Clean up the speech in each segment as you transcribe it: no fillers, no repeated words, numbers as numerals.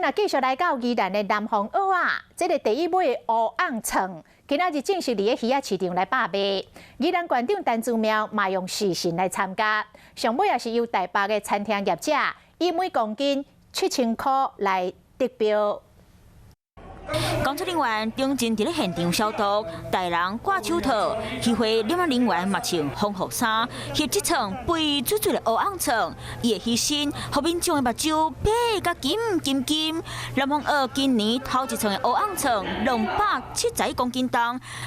啊，继续来到宜兰的南方蚵啊，这个第一尾的乌昂床，今仔日正式伫个鱼仔市场来摆卖。宜兰县长陈志苗嘛用视讯来参加，上尾也是由台北的餐厅业者以每公斤7000块来得标。 工作人员中正伫咧现场消毒，大人挂手套，渔会领人员嘛穿防护衫，翕这场肥水水的乌昂床，伊的牺牲，互民众的目睭白甲金。南方蚵今年头一场的乌昂床271公斤重，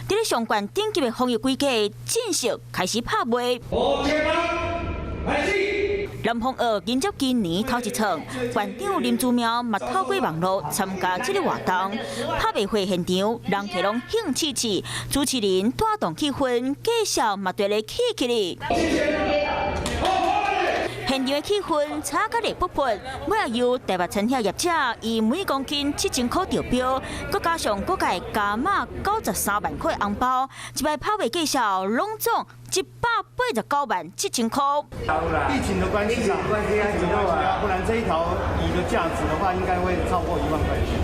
伫咧上悬顶级的防疫规格正式开始拍卖。 南方蚵迎接今年头一场，县长林志苗嘛透过网络参加这个活动。拍卖会现场人客拢兴气气，主持人带动气氛，介绍嘛对咧起哩。现场的气氛差甲热不喷，尾也由台北餐厅业者以每公斤7000块得标，佮加上各界加码93万块红包，一摆拍卖介绍拢总1897000块。疫情的关系啊，不然这一条鱼的价值的话，应该会超过1万块钱。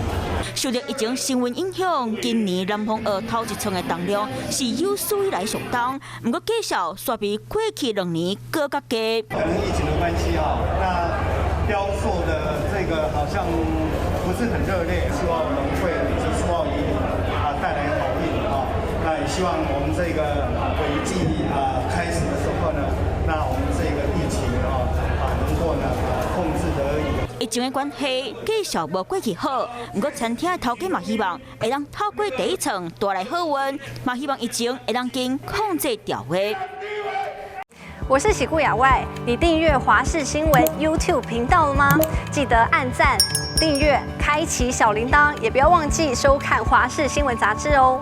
受到疫情新闻影响，今年南方蚵头一场的重量是有史以来上重，不过介绍煞比过去2年更加低。可能疫情的关系啊，那销售的这个好像不是很热烈，希望农会以及苏澳渔带来好运啊。那也希望我们这个尾季开始的时候呢，那我们这个疫情能够呢控制得宜。 疫情的关系，介绍无过去好，不过餐厅的头家嘛希望会当透过第一层带来好运，嘛希望疫情会当经控制掉的。我是喜顾亚外，你订阅华视新闻 YouTube 频道了吗？记得按赞、订阅、开启小铃铛，也不要忘记收看华视新闻杂志哦。